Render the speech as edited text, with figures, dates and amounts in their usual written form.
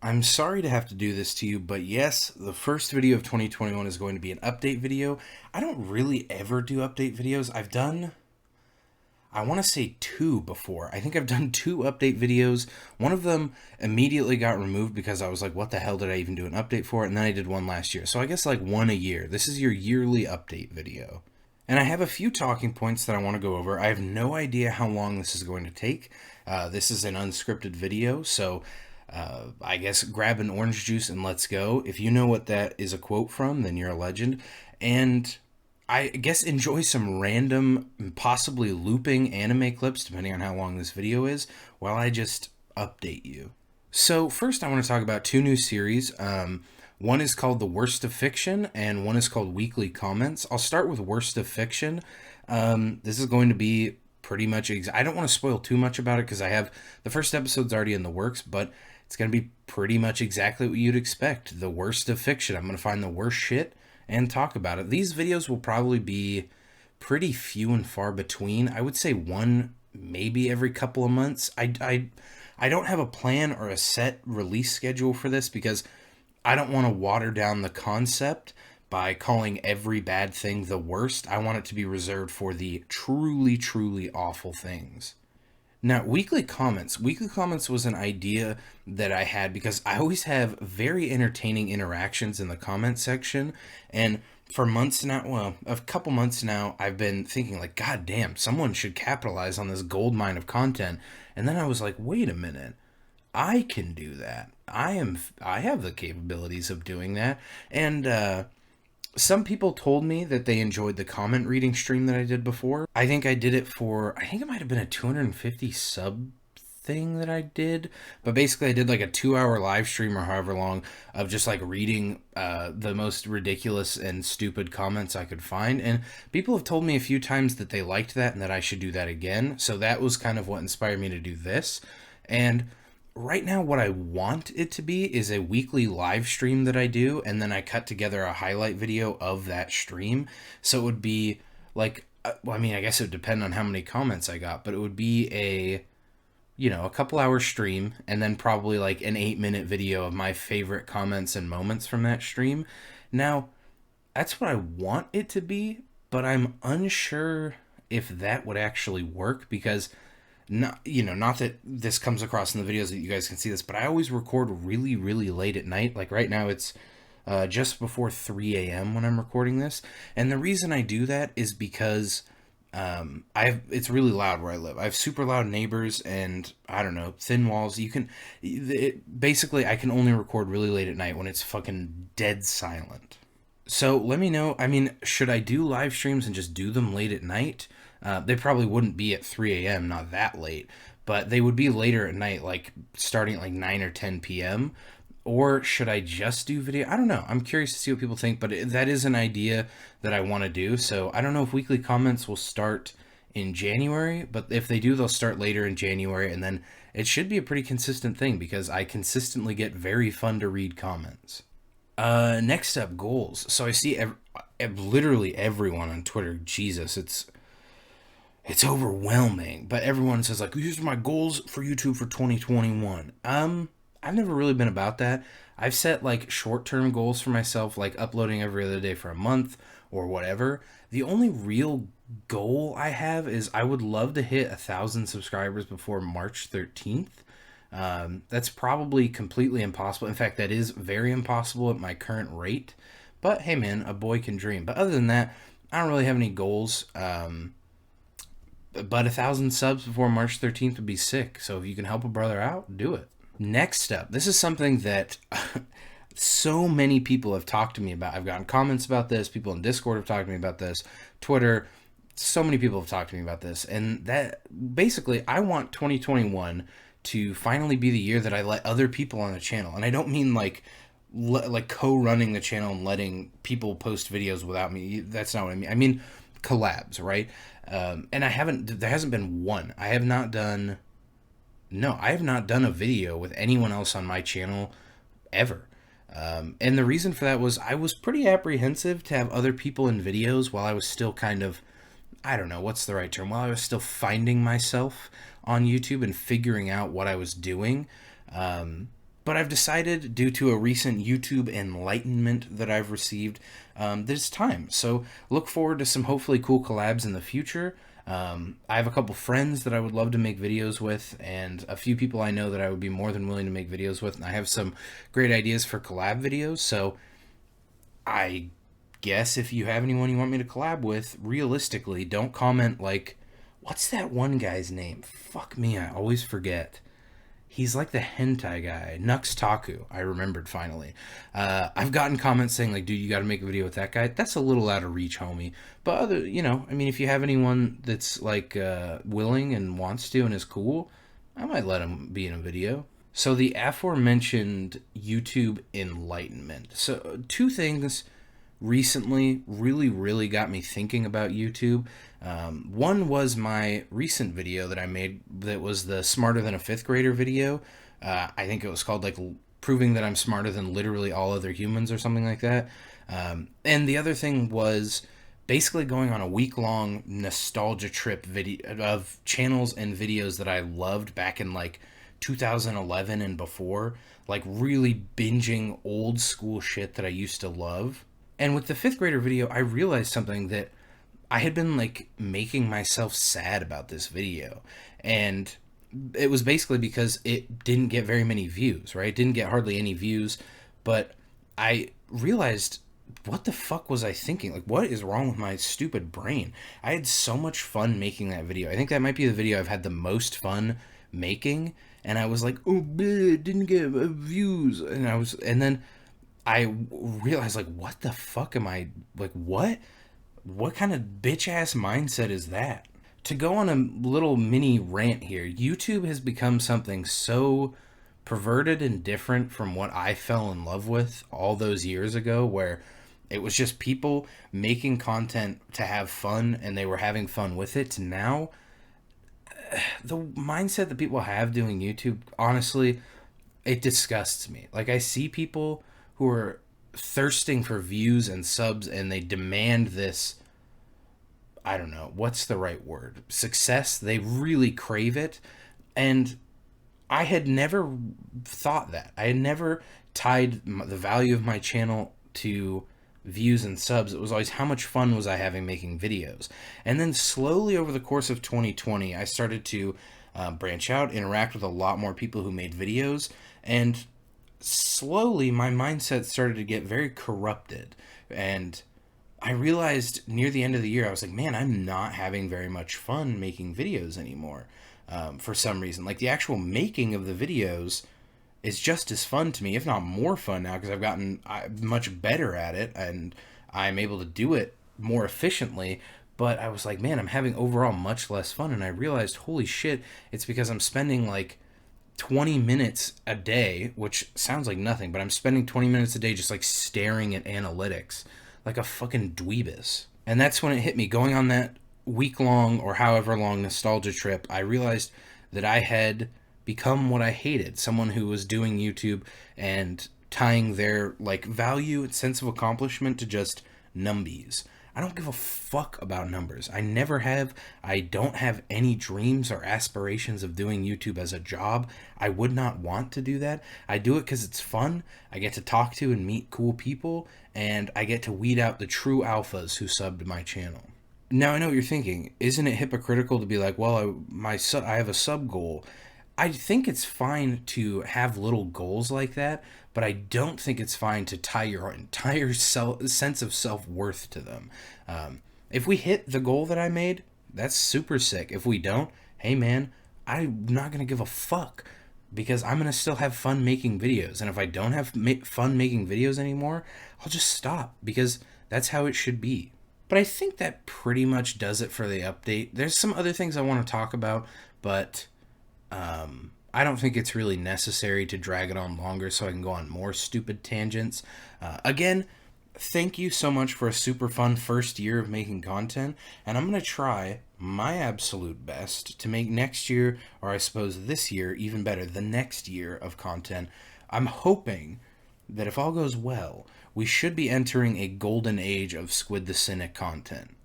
I'm sorry to have to do this to you, but yes, the first video of 2021 is going to be an update video. I don't really ever do update videos. I've done, I want to say two before. I think I've done two update videos. One of them immediately got removed because I was like, what the hell did I even do an update for? And then I did one last year. So I guess like one a year. This is your yearly update video. And I have a few talking points that I want to go over. I have no idea how long this is going to take. This is an unscripted video, so I guess grab an orange juice and let's go. If you know what that is a quote from, then you're a legend. And I guess enjoy some random, possibly looping anime clips, depending on how long this video is, while I just update you. So first I want to talk about two new series. One is called The Worst of Fiction, and one is called Weekly Comments. I'll start with Worst of Fiction. This is going to be pretty much... I don't want to spoil too much about it because I have... The first episode's already in the works, but it's going to be pretty much exactly what you'd expect. The worst of fiction. I'm going to find the worst shit and talk about it. These videos will probably be pretty few and far between. I would say one maybe every couple of months. I don't have a plan or a set release schedule for this because I don't want to water down the concept by calling every bad thing the worst. I want it to be reserved for the truly, truly awful things. Now, Weekly Comments. Weekly Comments was an idea that I had because I always have very entertaining interactions in the comment section. And for months now, well, a couple months now, I've been thinking like, God damn, someone should capitalize on this gold mine of content. And then I was like, wait a minute. I can do that. I have the capabilities of doing that. And some people told me that they enjoyed the comment reading stream that I did before. I think I did it for, I think it might have been a 250 sub thing that I did. But basically I did like a 2-hour live stream or however long of just like reading the most ridiculous and stupid comments I could find. And people have told me a few times that they liked that and that I should do that again. So that was kind of what inspired me to do this. And right now what I want it to be is a weekly live stream that I do, and then I cut together a highlight video of that stream. So it would be like, well, I mean, I guess it would depend on how many comments I got, but it would be a couple hour stream, and then probably like an 8-minute video of my favorite comments and moments from that stream. Now, that's what I want it to be, but I'm unsure if that would actually work because not that this comes across in the videos that you guys can see this, but I always record really, really late at night. Like right now it's just before 3 a.m. when I'm recording this. And the reason I do that is because it's really loud where I live. I have super loud neighbors and I don't know, thin walls. Basically I can only record really late at night when it's fucking dead silent. So let me know, I mean, should I do live streams and just do them late at night? They probably wouldn't be at 3 a.m., not that late, but they would be later at night, like starting at like 9 or 10 p.m. Or should I just do video? I don't know. I'm curious to see what people think, but that is an idea that I want to do. So I don't know if Weekly Comments will start in January, but if they do, they'll start later in January, and then it should be a pretty consistent thing because I consistently get very fun to read comments. Next up, goals. So I see literally everyone on Twitter. Jesus, it's overwhelming, but everyone says like, here's my goals for YouTube for 2021. I've never really been about that. I've set like short-term goals for myself, like uploading every other day for a month or whatever. The only real goal I have is I would love to hit 1,000 subscribers before March 13th. That's probably completely impossible. In fact, that is very impossible at my current rate, but hey man, a boy can dream. But other than that, I don't really have any goals. But 1,000 subs before March 13th would be sick. So if you can help a brother out, do it. Next up, this is something that so many people have talked to me about. I've gotten comments about this. People in Discord have talked to me about this. Twitter, so many people have talked to me about this. And that basically, I want 2021 to finally be the year that I let other people on the channel. And I don't mean like co-running the channel and letting people post videos without me. That's not what I mean. I mean collabs, right? And there hasn't been one. I have not done a video with anyone else on my channel ever. And the reason for that was I was pretty apprehensive to have other people in videos while I was still kind of, I don't know, what's the right term? While I was still finding myself on YouTube and figuring out what I was doing. But I've decided, due to a recent YouTube enlightenment that I've received, that it's time. So look forward to some hopefully cool collabs in the future. I have a couple friends that I would love to make videos with, and a few people I know that I would be more than willing to make videos with. And I have some great ideas for collab videos. So I guess if you have anyone you want me to collab with, realistically, don't comment like, what's that one guy's name? Fuck me, I always forget. He's like the hentai guy, Nux Taku. I remembered finally. I've gotten comments saying like, dude, you got to make a video with that guy. That's a little out of reach, homie. But I mean, if you have anyone that's like willing and wants to and is cool, I might let him be in a video. So the aforementioned YouTube enlightenment. So two things recently really got me thinking about YouTube. One was my recent video that I made that was the smarter than a fifth grader video. I think it was called like proving that I'm smarter than literally all other humans or something like that. And the other thing was basically going on a week-long nostalgia trip video of channels and videos that I loved back in like 2011 and before, like really binging old school shit that I used to love. And with the fifth grader video, I realized something, that I had been like making myself sad about this video. And it was basically because it didn't get very many views, right? It didn't get hardly any views. But I realized, what the fuck was I thinking? Like, what is wrong with my stupid brain? I had so much fun making that video. I think that might be the video I've had the most fun making. And I was like, oh, bleh, it didn't get views. And then I realized, like, what the fuck am I, like, what kind of bitch ass mindset is that? To go on a little mini rant here, YouTube has become something so perverted and different from what I fell in love with all those years ago, where it was just people making content to have fun and they were having fun with it, to now the mindset that people have doing YouTube, honestly, it disgusts me. Like, I see people who are thirsting for views and subs, and they demand this, I don't know, what's the right word? Success. They really crave it. And I had never thought that. I had never tied the value of my channel to views and subs. It was always how much fun was I having making videos. And then slowly over the course of 2020, I started to branch out, interact with a lot more people who made videos, and slowly my mindset started to get very corrupted. And I realized near the end of the year, I was like, man, I'm not having very much fun making videos anymore. For some reason, like the actual making of the videos is just as fun to me, if not more fun now, because I've gotten much better at it and I'm able to do it more efficiently. But I was like, man, I'm having overall much less fun. And I realized, holy shit, it's because I'm spending like 20 minutes a day, which sounds like nothing, but I'm spending 20 minutes a day just like staring at analytics like a fucking dweebus. And that's when it hit me. Going on that week-long or however long nostalgia trip, I realized that I had become what I hated, someone who was doing YouTube and tying their like value and sense of accomplishment to just numbies. I don't give a fuck about numbers. I never have. I don't have any dreams or aspirations of doing YouTube as a job. I would not want to do that. I do it because it's fun. I get to talk to and meet cool people, and I get to weed out the true alphas who sub to my channel. Now I know what you're thinking. Isn't it hypocritical to be like, well, I have a sub goal? I think it's fine to have little goals like that, but I don't think it's fine to tie your entire sense of self-worth to them. If we hit the goal that I made, that's super sick. If we don't, hey man, I'm not going to give a fuck, because I'm going to still have fun making videos. And if I don't have fun making videos anymore, I'll just stop, because that's how it should be. But I think that pretty much does it for the update. There's some other things I want to talk about, but I don't think it's really necessary to drag it on longer so I can go on more stupid tangents. Again, thank you so much for a super fun first year of making content, and I'm going to try my absolute best to make next year, or I suppose this year, even better, the next year of content. I'm hoping that if all goes well, we should be entering a golden age of SquidTheCynic content.